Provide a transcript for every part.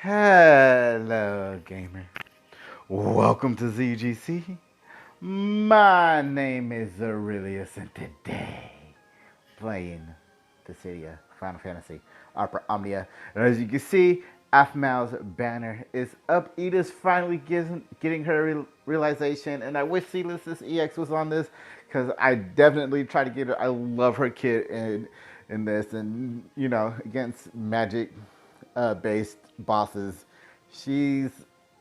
Hello, gamer. Welcome to ZGC. My name is Zirillius, and today playing Dissidia Final Fantasy Opera Omnia. And as you can see, Aphmau's banner is up. Yda's finally getting her realization, and I wish Celes EX was on this because I definitely try to get her. I love her kit in this, and you know, against magic based bosses, she's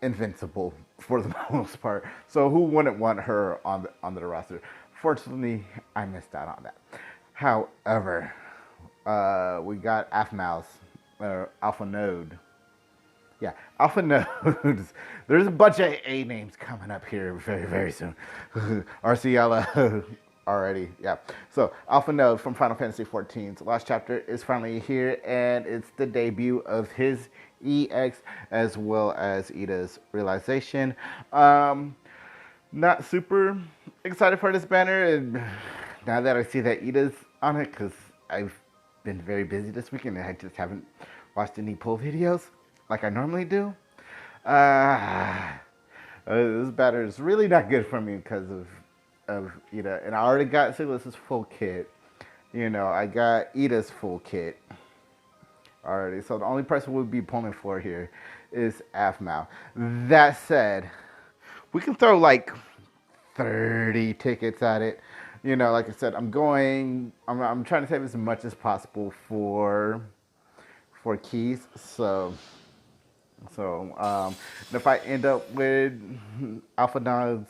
invincible for the most part. So who wouldn't want her on the roster? Fortunately, I missed out on that. However, we got Aphmau's Alphinaud. Yeah, Alphinaud. There's a bunch of A names coming up here very soon. RCL already. Yeah. So Alphinaud from Final Fantasy XIV's last chapter is finally here, and it's the debut of his EX as well as Yda's realization. Not super excited for this banner, and now that I see that Yda's on it, because I've been very busy this weekend and I just haven't watched any pull videos like I normally do. This banner is really not good for me because of Yda, and I already got Celes' full kit. You know, I got Yda's full kit already, so the only person we'll be pulling for here is Aphmau. That said, we can throw like 30 tickets at it. You know, like I said, I'm trying to save as much as possible for Keiss. So if I end up with Alphinaud's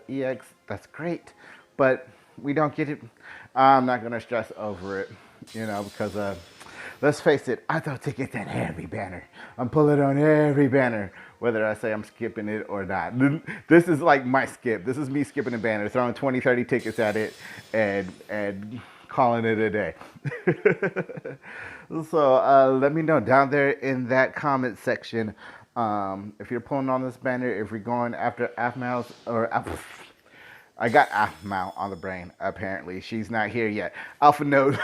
EX, that's great. But we don't get it. I'm not gonna stress over it, you know, because let's face it, I throw tickets at every banner. I'm pulling on every banner, whether I say I'm skipping it or not. This is like my skip. This is me skipping a banner, throwing 20, 30 tickets at it, and calling it a day. So let me know down there in that comment section if you're pulling on this banner, if you're going after Aphmau's or I got Aphmau on the brain, apparently. She's not here yet. Alphinaud's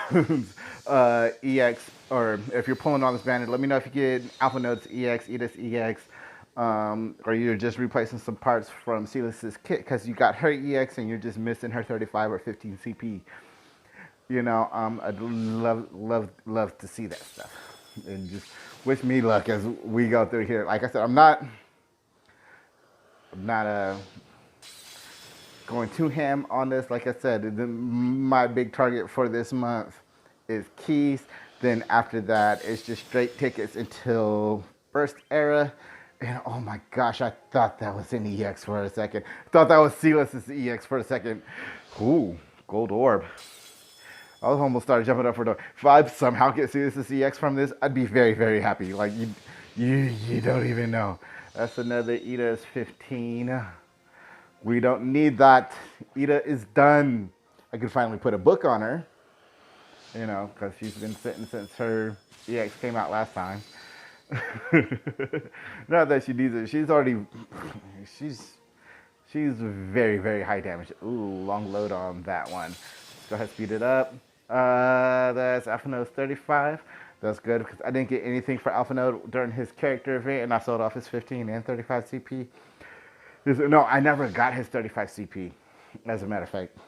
EX, or if you're pulling on this banner, let me know if you get Alphinaud's EX, Yda's EX, or you're just replacing some parts from Celes' kit because you got her EX and you're just missing her 35 or 15 CP. You know, I'd love to see that stuff. And just wish me luck as we go through here. Like I said, I'm not going too ham on this. Like I said, my big target for this month is Keiss. Then after that, it's just straight tickets until First Era. And oh my gosh, I thought that was an EX for a second. I thought that was Celes' EX for a second. Ooh, gold orb. I was almost started jumping up for the. If I somehow get Celes' EX from this, I'd be very happy. Like you don't even know. That's another Yda's 15. We don't need that. Yda is done. I could finally put a book on her, you know, because she's been sitting since her EX came out last time. Not that she needs it. She's very high damage. Ooh, long load on that one. Let's go ahead and speed it up. That's Alphinaud's 35. That's good because I didn't get anything for Alphinaud during his character event, and I sold off his 15 and 35 CP. No, I never got his 35 CP, as a matter of fact.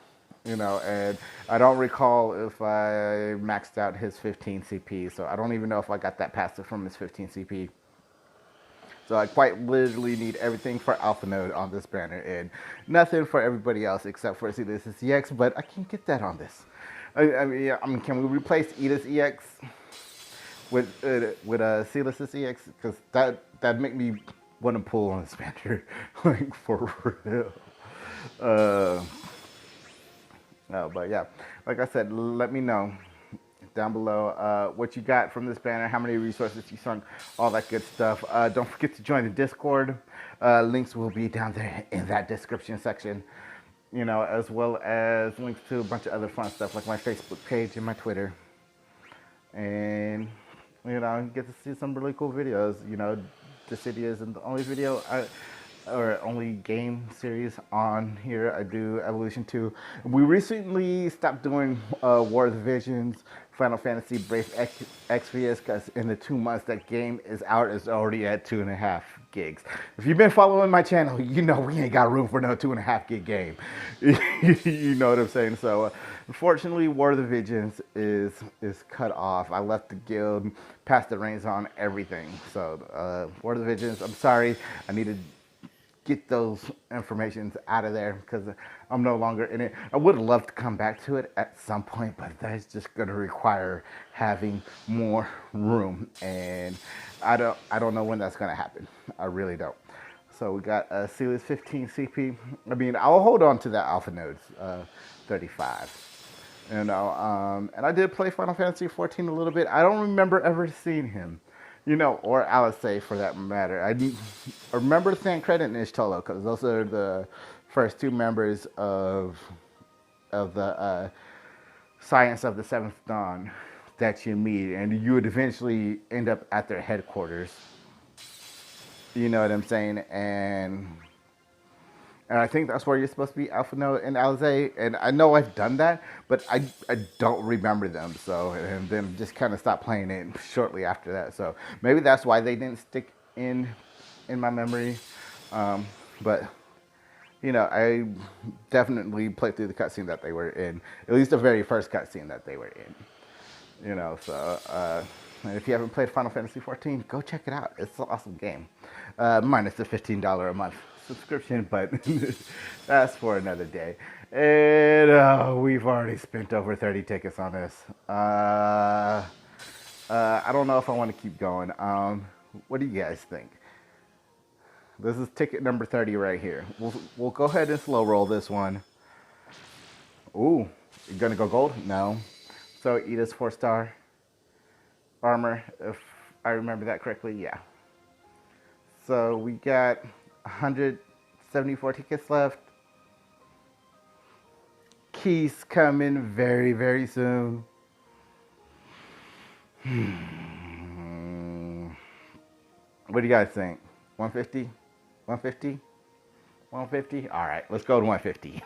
You know, and I don't recall if I maxed out his 15 CP, so I don't even know if I got that passive from his 15 CP. So I quite literally need everything for Alphinaud on this banner and nothing for everybody else except for Celes' EX, but I can't get that on this. I mean, can we replace Yda's EX with Celes' EX? Because that'd make me want to pull on this banner, like for real. No, but yeah, like I said, let me know down below what you got from this banner, how many resources you sunk, all that good stuff. Don't forget to join the Discord. Links will be down there in that description section, you know, as well as links to a bunch of other fun stuff like my Facebook page and my Twitter. And, you know, you get to see some really cool videos. You know, Dissidia isn't the only video or only game series on here. I do Evolution 2. We recently stopped doing War of the Visions, Final Fantasy Brave Exvius, because in the 2 months that game is out, it's already at 2.5 gigs. If you've been following my channel, you know we ain't got room for no 2.5 gig game. You know what I'm saying? So, unfortunately, War of the Visions is cut off. I left the guild, passed the reins on everything. So, War of the Visions, I'm sorry. I needed get those informations out of there because I'm no longer in it. I would love to come back to it at some point, but that's just going to require having more room, and I don't know when that's going to happen. I really don't. So we got a Celes 15 CP. I mean, I'll hold on to that Alphinaud 35. And I did play Final Fantasy 14 a little bit. I don't remember ever seeing him, or Alice for that matter. I remember Thancred and Ishtolo because those are the first two members of the Science of the Seventh Dawn that you meet, and you would eventually end up at their headquarters. You know what I'm saying? And I think that's where you're supposed to be, Alphinaud and Alice. And I know I've done that, but I don't remember them. So, and then just kind of stopped playing it shortly after that. So maybe that's why they didn't stick in my memory. But, I definitely played through the cutscene that they were in. At least the very first cutscene that they were in. And if you haven't played Final Fantasy 14, go check it out. It's an awesome game. Minus the $15 a month subscription, but that's for another day. And we've already spent over 30 tickets on this. I don't know if I want to keep going. What do you guys think? This is ticket number 30 right here. We'll go ahead and slow roll this one. Ooh, you gonna go gold? No. So Yda's 4-star armor, if I remember that correctly, yeah. So we got 174 tickets left. Keiss coming very, very soon. What do you guys think? 150? 150? 150? All right, let's go to 150.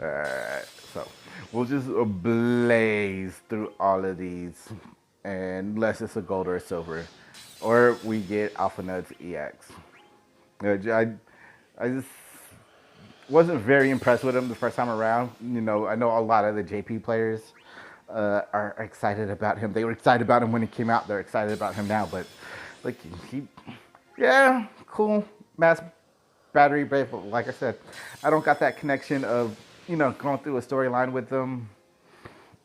All right, so we'll just blaze through all of these, and unless it's a gold or a silver, or we get Alphinaud EX. I just wasn't very impressed with him the first time around. I know a lot of the JP players are excited about him. They were excited about him when he came out. They're excited about him now, but like yeah, cool, mass battery brave. But like I said, I don't got that connection of going through a storyline with them.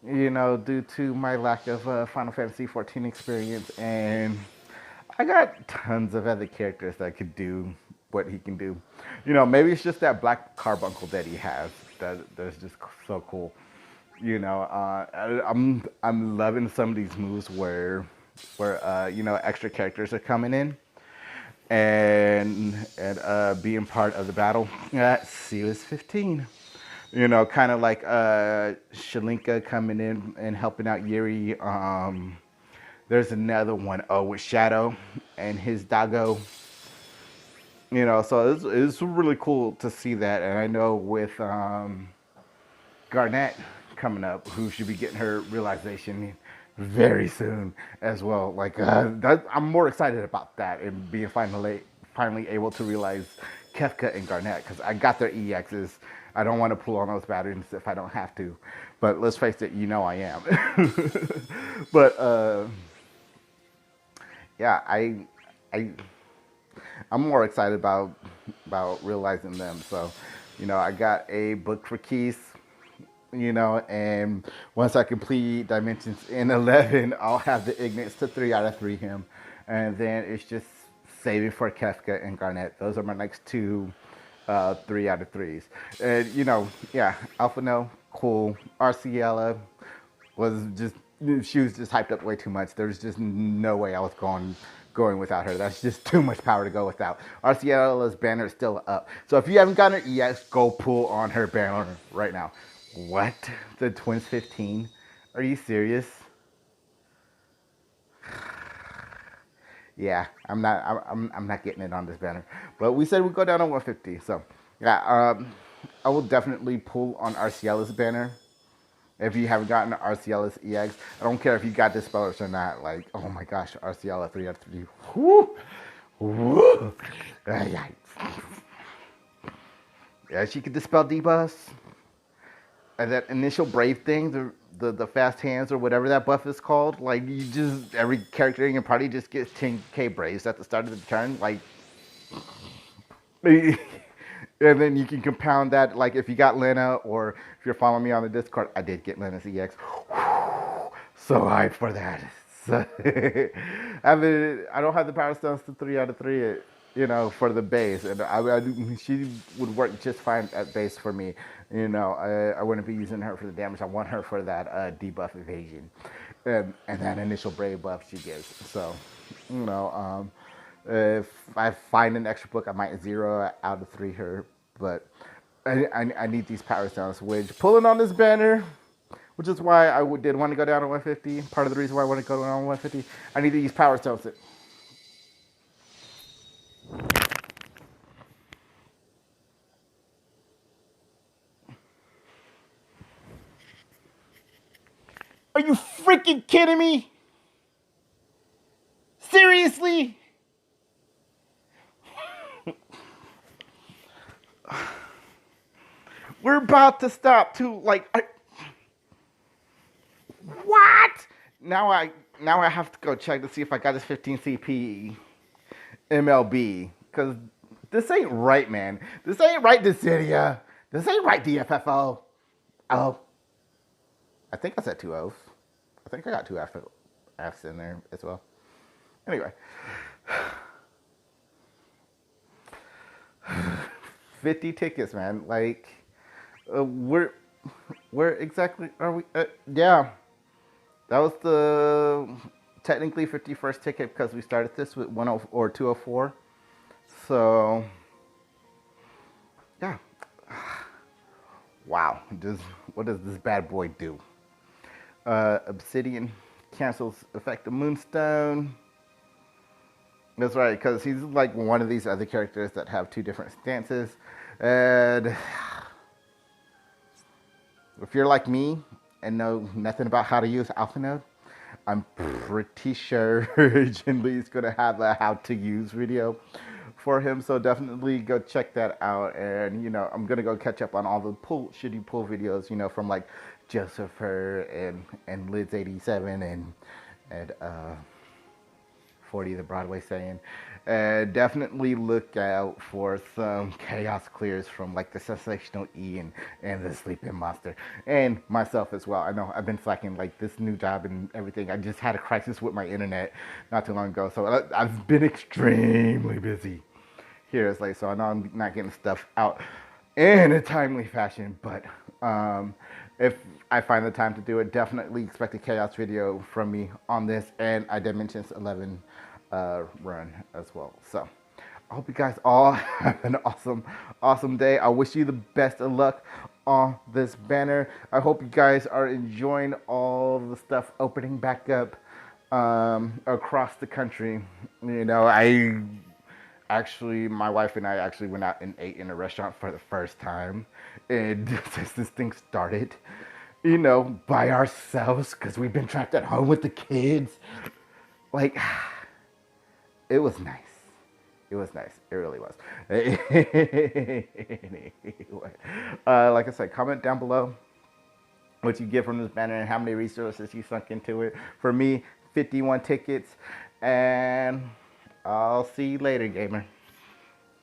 Due to my lack of Final Fantasy 14 experience, and I got tons of other characters that could do what he can do. Maybe it's just that black carbuncle that he has that's just so cool. I'm loving some of these moves where extra characters are coming in and being part of the battle at Celes 15. Kind of like Shalinka coming in and helping out Yuri. There's another one, with Shadow and his doggo. So it's really cool to see that. And I know with Garnet coming up, who should be getting her realization very soon as well. Like I'm more excited about that and being finally able to realize Kefka and Garnet, because I got their EXs. I don't want to pull on those batteries if I don't have to. But let's face it, I am. But yeah, I'm more excited about realizing them. So, I got a book for Keiss, and once I complete Dimensions in 11, I'll have the Ignates to 3 out of 3 him. And then it's just saving for Kefka and Garnet. Those are my next two 3 out of 3s. And, yeah, Alphinaud, cool. Arciela she was just hyped up way too much. There was just no way I was going without her. That's just too much power to go without. Arciela's banner is still up. So if you haven't gotten her EX, go pull on her banner right now. What? The Twins 15? Are you serious? Yeah, I'm not getting it on this banner. But we said we'd go down on 150. So yeah, I will definitely pull on our Celes banner. If you haven't gotten Yda EX, I don't care if you got dispellers or not. Like, oh my gosh, RCL 3 out of 3. Whoo! Whoo! Yeah, she could dispel debuffs. And that initial brave thing, the fast hands or whatever that buff is called, like you just every character in your party just gets 10k braves at the start of the turn, like and then you can compound that, like if you got Lena or if you're following me on the Discord, I did get Lena's EX. So hyped for that. So, I don't have the power stones to 3 out of 3, for the base, and she would work just fine at base for me. I wouldn't be using her for the damage. I want her for that debuff evasion, and that initial brave buff she gives. So, if I find an extra book, I might 0 out of 3 her, but I need these power stones. Which pulling on this banner, which is why I did want to go down to 150. Part of the reason why I want to go down to 150, I need these power stones. Are you freaking kidding me? Seriously? We're about to stop too. What? Now I have to go check to see if I got this 15 CP MLB, because this ain't right, man. This ain't right, Dissidia. This ain't right, DFFO. Oh, I think I said 2 O's. I think I got 2 F's in there as well. Anyway. 50 tickets, man. Like, where exactly are we? Yeah. That was the technically 51st ticket because we started this with 10 or 204. So, yeah. Wow. What does this bad boy do? Obsidian cancels effect of Moonstone. That's right, because he's like one of these other characters that have 2 different stances. And if you're like me and know nothing about how to use Alphinaud, I'm pretty sure Jin Lee's going to have a how to use video for him. So definitely go check that out. And, I'm going to go catch up on all the shitty pull videos, from like Josepher and Liz 87 and 40 the Broadway saying. Definitely look out for some chaos clears from like the Sensational E and the Sleeping Monster and myself as well. I know I've been slacking like this new job and everything. I just had a crisis with my internet not too long ago, so I've been extremely busy here. It's like, so I know I'm not getting stuff out in a timely fashion, but if I find the time to do it, definitely expect a chaos video from me on this and I Dimensions 11 run as well. So I hope you guys all have an awesome day. I wish you the best of luck on this banner. I hope you guys are enjoying all the stuff opening back up across the country. My wife and I actually went out and ate in a restaurant for the first time, and since this thing started, by ourselves, because we've been trapped at home with the kids. Like, it was nice. It was nice. It really was. Anyway, like I said, comment down below what you get from this banner and how many resources you sunk into it. For me, 51 tickets. And I'll see you later, gamer.